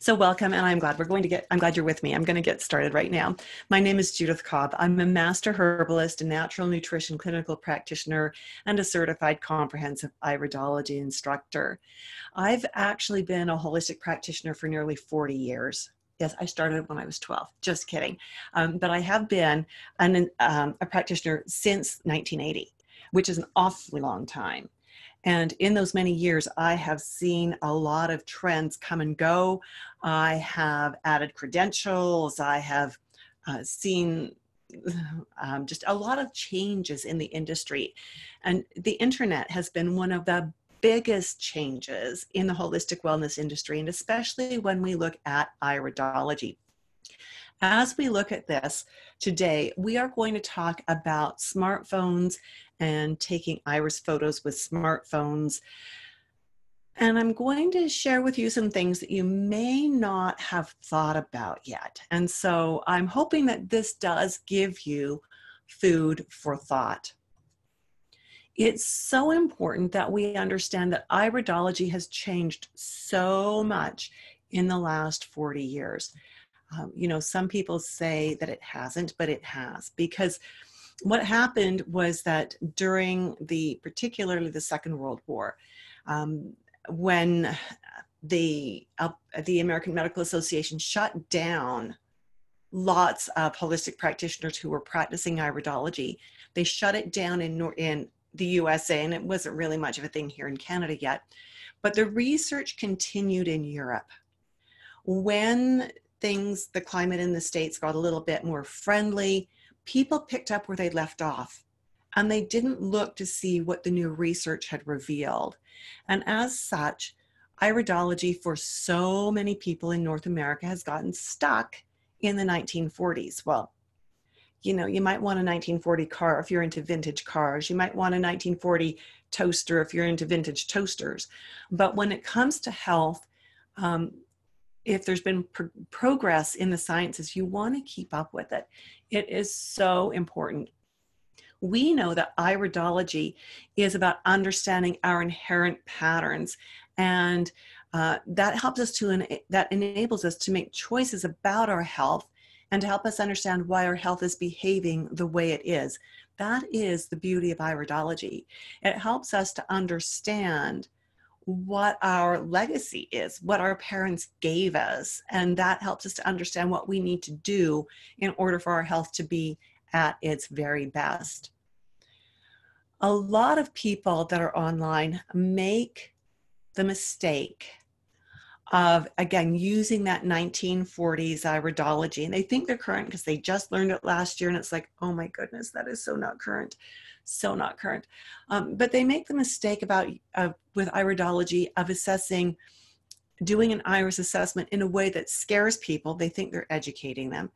So welcome, and I'm glad you're with me. I'm going to get started right now. My name is Judith Cobb. I'm a master herbalist, a natural nutrition clinical practitioner, and a certified comprehensive iridology instructor. I've actually been a holistic practitioner for nearly 40 years. Yes, I started when I was 12. Just kidding. But I have been a practitioner since 1980, which is an awfully long time. And in those many years, I have seen a lot of trends come and go. I have added credentials. I have seen just a lot of changes in the industry. And the internet has been one of the biggest changes in the holistic wellness industry, and especially when we look at iridology. As we look at this today, we are going to talk about smartphones and taking iris photos with smartphones. And I'm going to share with you some things that you may not have thought about yet. And so I'm hoping that this does give you food for thought. It's so important that we understand that iridology has changed so much in the last 40 years. Some people say that it hasn't, but it has, because what happened was that during particularly the Second World War, when the American Medical Association shut down lots of holistic practitioners who were practicing iridology, they shut it down in the USA, and it wasn't really much of a thing here in Canada yet. But the research continued in Europe. When the climate in the States got a little bit more friendly, people picked up where they left off, and they didn't look to see what the new research had revealed. And as such, iridology for so many people in North America has gotten stuck in the 1940s. Well, you might want a 1940 car if you're into vintage cars. You might want a 1940 toaster if you're into vintage toasters. But when it comes to health, if there's been progress in the sciences, you want to keep up with it. It is so important. We know that iridology is about understanding our inherent patterns, and that enables us to make choices about our health and to help us understand why our health is behaving the way it is. That is the beauty of iridology. It helps us to understand what our legacy is, what our parents gave us, and that helps us to understand what we need to do in order for our health to be at its very best. A lot of people that are online make the mistake of, again, using that 1940s iridology, and they think they're current because they just learned it last year, and it's like, oh my goodness, that is so not current. So not current. But they make the mistake with iridology of doing an iris assessment in a way that scares people. They think they're educating them.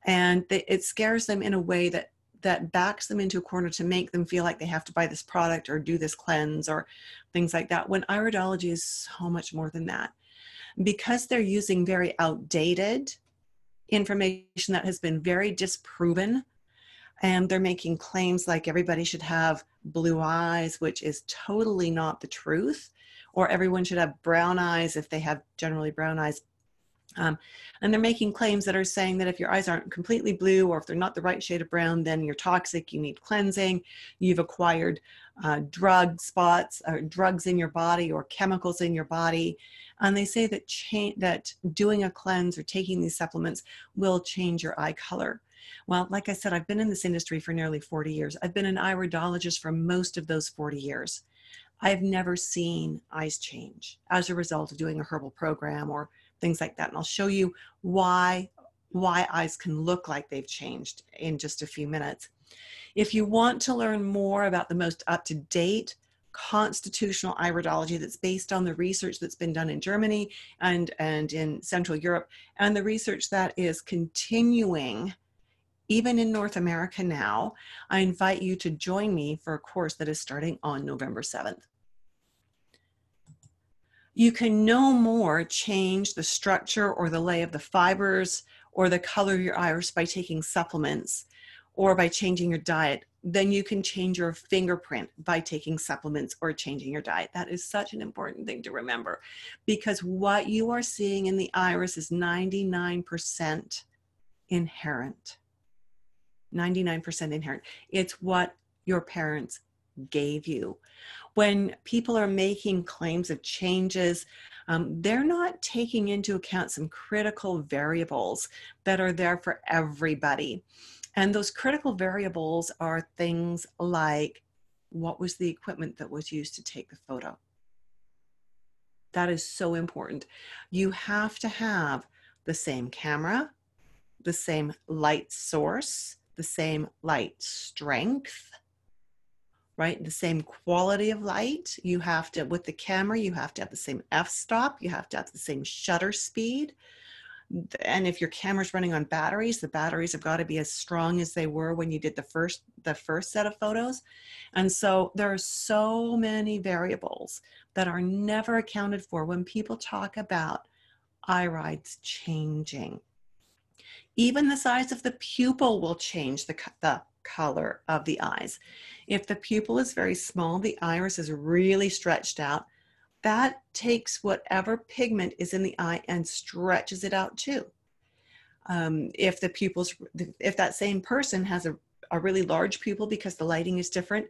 And it scares them in a way that backs them into a corner to make them feel like they have to buy this product or do this cleanse or things like that, when iridology is so much more than that. Because they're using very outdated information that has been very disproven, and they're making claims like everybody should have blue eyes, which is totally not the truth, or everyone should have brown eyes if they have generally brown eyes. And they're making claims that are saying that if your eyes aren't completely blue, or if they're not the right shade of brown, then you're toxic, you need cleansing, you've acquired drug spots or drugs in your body or chemicals in your body. And they say that doing a cleanse or taking these supplements will change your eye color. Well, like I said, I've been in this industry for nearly 40 years. I've been an iridologist for most of those 40 years. I've never seen eyes change as a result of doing a herbal program or things like that. And I'll show you why eyes can look like they've changed in just a few minutes. If you want to learn more about the most up-to-date constitutional iridology that's based on the research that's been done in Germany and in Central Europe, and the research that is continuing even in North America now, I invite you to join me for a course that is starting on November 7th. You can no more change the structure or the lay of the fibers or the color of your iris by taking supplements or by changing your diet then you can change your fingerprint by taking supplements or changing your diet. That is such an important thing to remember, because what you are seeing in the iris is 99% inherent. 99% inherent. It's what your parents gave you. When people are making claims of changes, they're not taking into account some critical variables that are there for everybody. And those critical variables are things like, what was the equipment that was used to take the photo? That is so important. You have to have the same camera, the same light source, the same light strength, right? The same quality of light. You have to, with the camera, you have to have the same f-stop. You have to have the same shutter speed. And if your camera's running on batteries, the batteries have got to be as strong as they were when you did the first set of photos. And so there are so many variables that are never accounted for when people talk about irides changing. Even the size of the pupil will change the color of the eyes. If the pupil is very small, the iris is really stretched out. That takes whatever pigment is in the eye and stretches it out too. If that same person has a really large pupil because the lighting is different,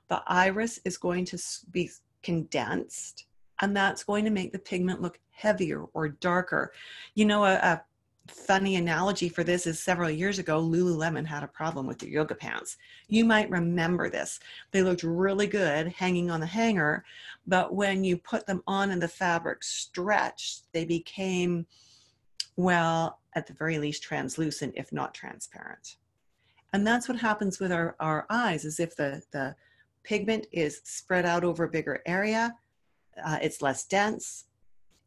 the iris is going to be condensed, and that's going to make the pigment look heavier or darker. You know, a funny analogy for this is several years ago, Lululemon had a problem with their yoga pants. You might remember this. They looked really good hanging on the hanger, but when you put them on and the fabric stretched, they became, well, at the very least translucent, if not transparent. And that's what happens with our eyes, is if the pigment is spread out over a bigger area, it's less dense.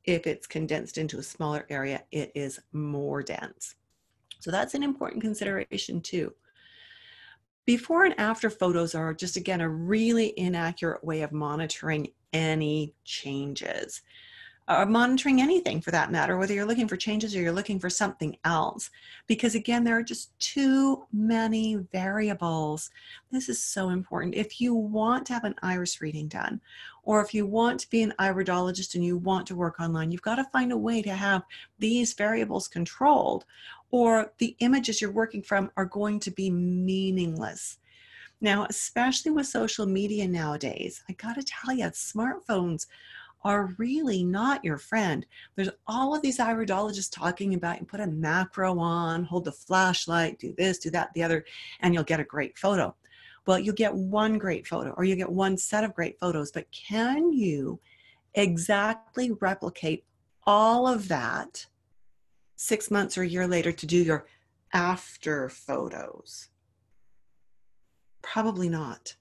If it's condensed into a smaller area, it is more dense. So that's an important consideration too. Before and after photos are just, again, a really inaccurate way of monitoring any changes, or monitoring anything for that matter, whether you're looking for changes or you're looking for something else. Because again, there are just too many variables. This is so important. If you want to have an iris reading done, or if you want to be an iridologist and you want to work online, you've got to find a way to have these variables controlled, or the images you're working from are going to be meaningless. Now, especially with social media nowadays, I got to tell you, smartphones are really not your friend. There's all of these iridologists talking about, you put a macro on, hold the flashlight, do this, do that, the other, and you'll get a great photo. Well, you'll get one great photo, or you get one set of great photos, but can you exactly replicate all of that 6 months or a year later to do your after photos? Probably not.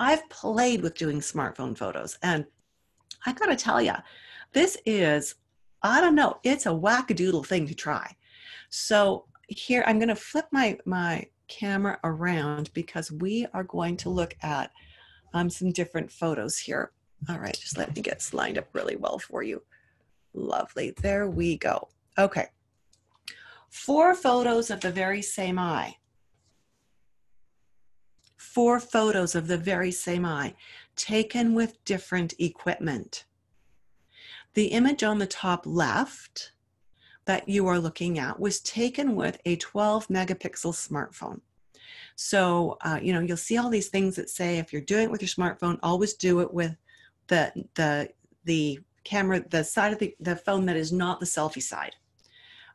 I've played with doing smartphone photos, and I gotta tell you, this is, I don't know, it's a wackadoodle thing to try. So here, I'm gonna flip my camera around because we are going to look at some different photos here. All right, just let me get this lined up really well for you. Lovely, there we go. Okay, 4 photos of the very same eye. 4 photos of the very same eye, taken with different equipment. The image on the top left that you are looking at was taken with a 12 megapixel smartphone. So, you know, you'll see all these things that say, if you're doing it with your smartphone, always do it with the camera, the side of the phone that is not the selfie side.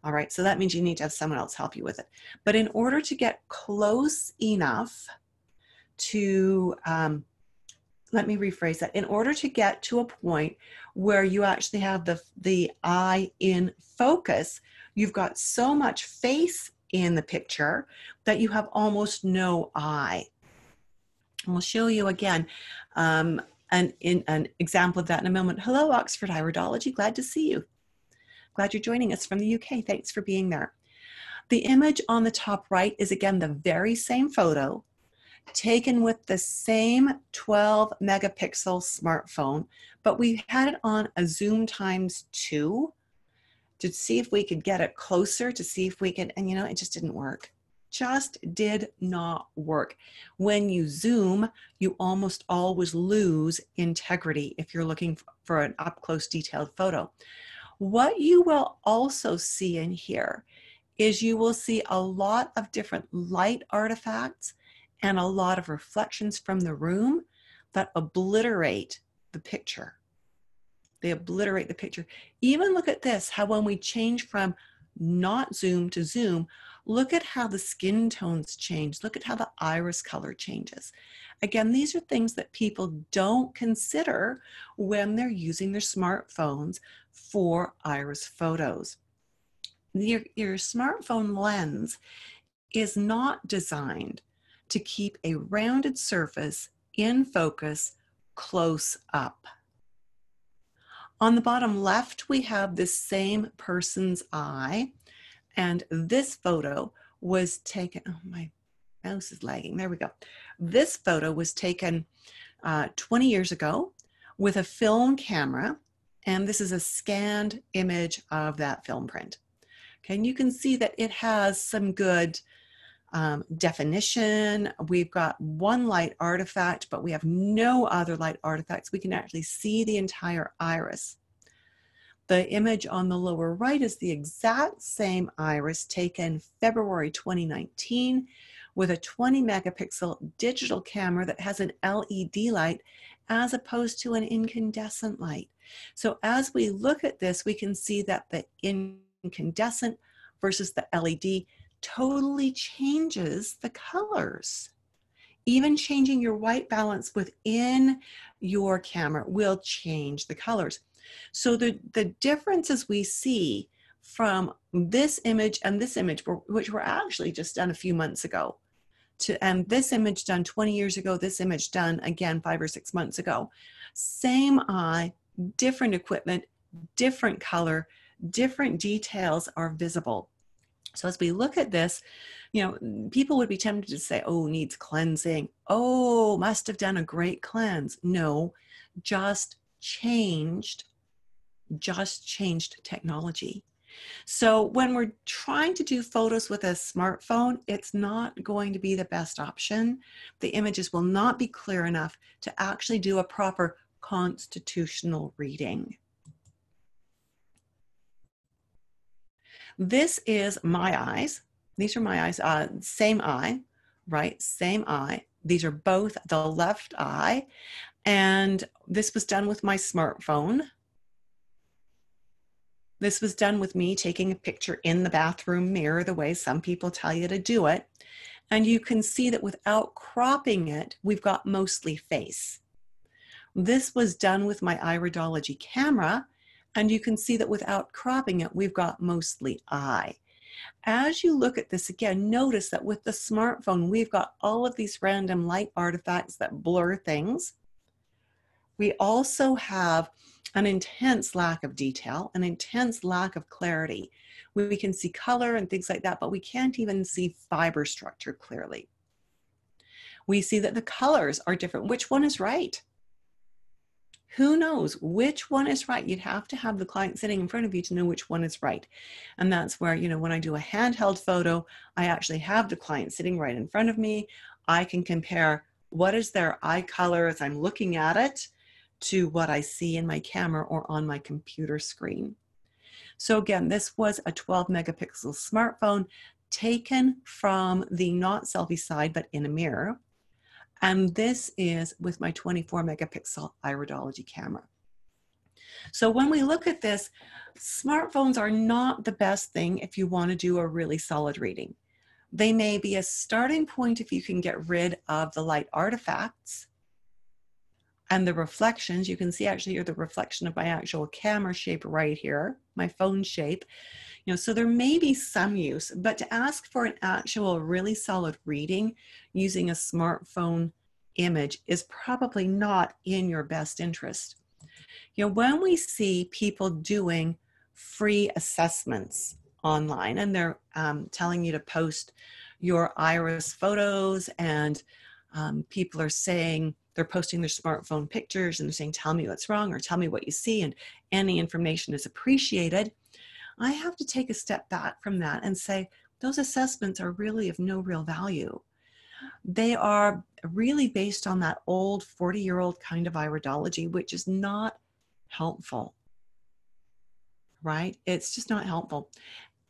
All right, so that means you need to have someone else help you with it. But in order to get close enough to, let me rephrase that. In order to get to a point where you actually have the eye in focus, you've got so much face in the picture that you have almost no eye. And we'll show you again an example of that in a moment. Hello, Oxford Iridology. Glad to see you. Glad you're joining us from the UK. Thanks for being there. The image on the top right is, again, the very same photo taken with the same 12 megapixel smartphone, but we had it on a zoom ×2 to see if we could get it closer, to see if we could, and you know, it just didn't work. just did not work. When you zoom, you almost always lose integrity if you're looking for an up-close detailed photo. What you will also see in here is you will see a lot of different light artifacts and a lot of reflections from the room that obliterate the picture. They obliterate the picture. Even look at this, how when we change from not zoom to zoom, look at how the skin tones change. Look at how the iris color changes. Again, these are things that people don't consider when they're using their smartphones for iris photos. Your smartphone lens is not designed to keep a rounded surface in focus close up. On the bottom left, we have this same person's eye, and this photo was taken, oh, my mouse is lagging, there we go. This photo was taken 20 years ago with a film camera, and this is a scanned image of that film print. Okay, and you can see that it has some good definition. We've got one light artifact, but we have no other light artifacts. We can actually see the entire iris. The image on the lower right is the exact same iris taken February 2019 with a 20 megapixel digital camera that has an LED light as opposed to an incandescent light. So as we look at this, we can see that the incandescent versus the LED totally changes the colors. Even changing your white balance within your camera will change the colors. So the differences we see from this image and this image, which were actually just done a few months ago, and this image done 20 years ago, this image done again 5 or 6 months ago, same eye, different equipment, different color, different details are visible. So as we look at this, you know, people would be tempted to say, oh, needs cleansing. Oh, must have done a great cleanse. No, just changed technology. So when we're trying to do photos with a smartphone, it's not going to be the best option. The images will not be clear enough to actually do a proper constitutional reading. This is my eyes. These are my eyes, same eye, right? Same eye. These are both the left eye. And this was done with my smartphone. This was done with me taking a picture in the bathroom mirror, the way some people tell you to do it. And you can see that without cropping it, we've got mostly face. This was done with my Iridology camera. And you can see that without cropping it, we've got mostly eye. As you look at this again, notice that with the smartphone, we've got all of these random light artifacts that blur things. We also have an intense lack of detail, an intense lack of clarity. We can see color and things like that, but we can't even see fiber structure clearly. We see that the colors are different. Which one is right? Who knows which one is right? You'd have to have the client sitting in front of you to know which one is right. And that's where, you know, when I do a handheld photo, I actually have the client sitting right in front of me. I can compare what is their eye color as I'm looking at it to what I see in my camera or on my computer screen. So again, this was a 12 megapixel smartphone taken from the not selfie side, but in a mirror. And this is with my 24 megapixel Iridology camera. So when we look at this, smartphones are not the best thing if you want to do a really solid reading. They may be a starting point if you can get rid of the light artifacts and the reflections. You can see actually here the reflection of my actual camera shape right here, my phone shape. You know, so there may be some use, but to ask for an actual really solid reading using a smartphone image is probably not in your best interest. You know, when we see people doing free assessments online and they're telling you to post your iris photos, and people are saying they're posting their smartphone pictures and they're saying, tell me what's wrong or tell me what you see, and any information is appreciated. I have to take a step back from that and say, those assessments are really of no real value. They are really based on that old 40-year-old kind of iridology, which is not helpful, right? It's just not helpful.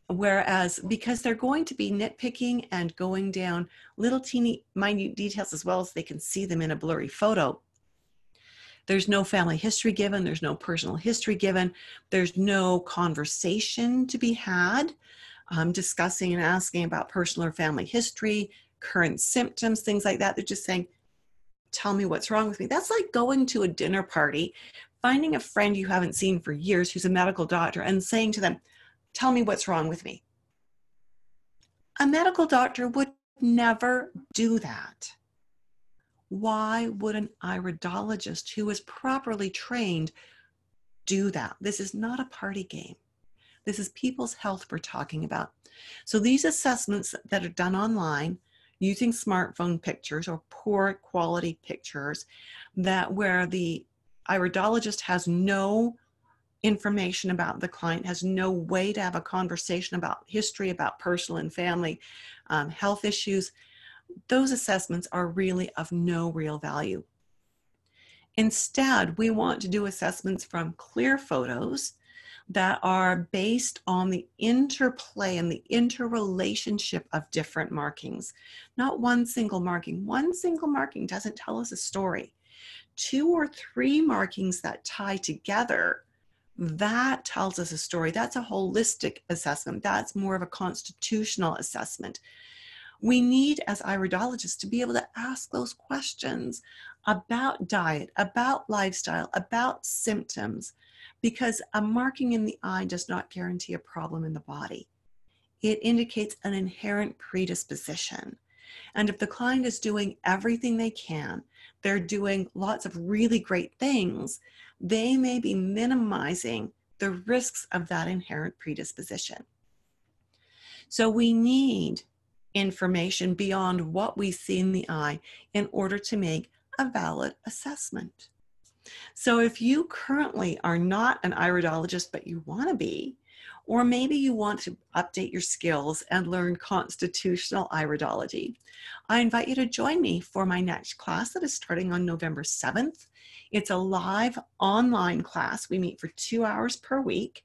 Whereas, because they're going to be nitpicking and going down little teeny minute details as well as they can see them in a blurry photo, there's no family history given, there's no personal history given, there's no conversation to be had, discussing and asking about personal or family history, current symptoms, things like that. They're just saying, tell me what's wrong with me. That's like going to a dinner party, finding a friend you haven't seen for years who's a medical doctor and saying to them, tell me what's wrong with me. A medical doctor would never do that. Why would an iridologist who is properly trained do that? This is not a party game. This is people's health we're talking about. So these assessments that are done online using smartphone pictures or poor quality pictures, that where the iridologist has no information about the client, has no way to have a conversation about history, about personal and family health issues, those assessments are really of no real value. Instead, we want to do assessments from clear photos that are based on the interplay and the interrelationship of different markings. Not one single marking. One single marking doesn't tell us a story. 2 or 3 markings that tie together, that tells us a story. That's a holistic assessment. That's more of a constitutional assessment. We need, as iridologists, to be able to ask those questions about diet, about lifestyle, about symptoms, because a marking in the eye does not guarantee a problem in the body. It indicates an inherent predisposition. And if the client is doing everything they can, they're doing lots of really great things, they may be minimizing the risks of that inherent predisposition. So we need information beyond what we see in the eye in order to make a valid assessment. So if you currently are not an iridologist, but you want to be, or maybe you want to update your skills and learn constitutional iridology, I invite you to join me for my next class that is starting on November 7th. It's a live online class. We meet for 2 hours per week.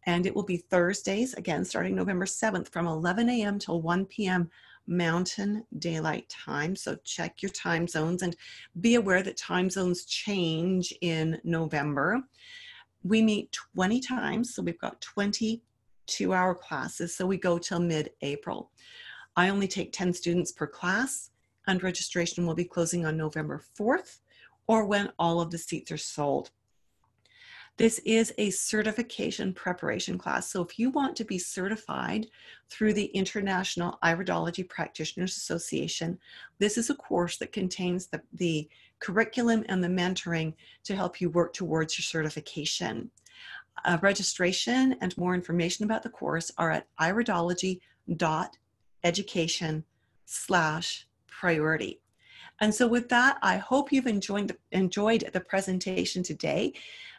And it will be Thursdays, again, starting November 7th from 11 a.m. till 1 p.m. Mountain Daylight Time. So check your time zones and be aware that time zones change in November. We meet 20 times, so we've got 20 2-hour classes. So we go till mid-April. I only take 10 students per class, and registration will be closing on November 4th or when all of the seats are sold. This is a certification preparation class. So if you want to be certified through the International Iridology Practitioners Association, this is a course that contains the curriculum and the mentoring to help you work towards your certification. Registration and more information about the course are at iridology.education/priority. And so with that, I hope you've enjoyed the presentation today,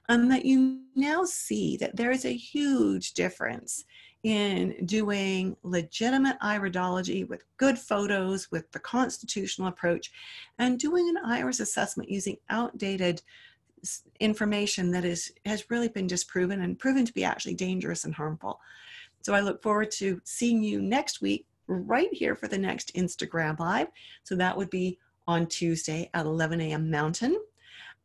and that you now see that there is a huge difference in doing legitimate iridology with good photos, with the constitutional approach, and doing an iris assessment using outdated information that has really been disproven and proven to be actually dangerous and harmful. So I look forward to seeing you next week right here for the next Instagram Live. So that would be on Tuesday at 11 a.m. Mountain,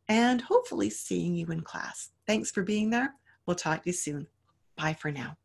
and hopefully seeing you in class. Thanks for being there. We'll talk to you soon. Bye for now.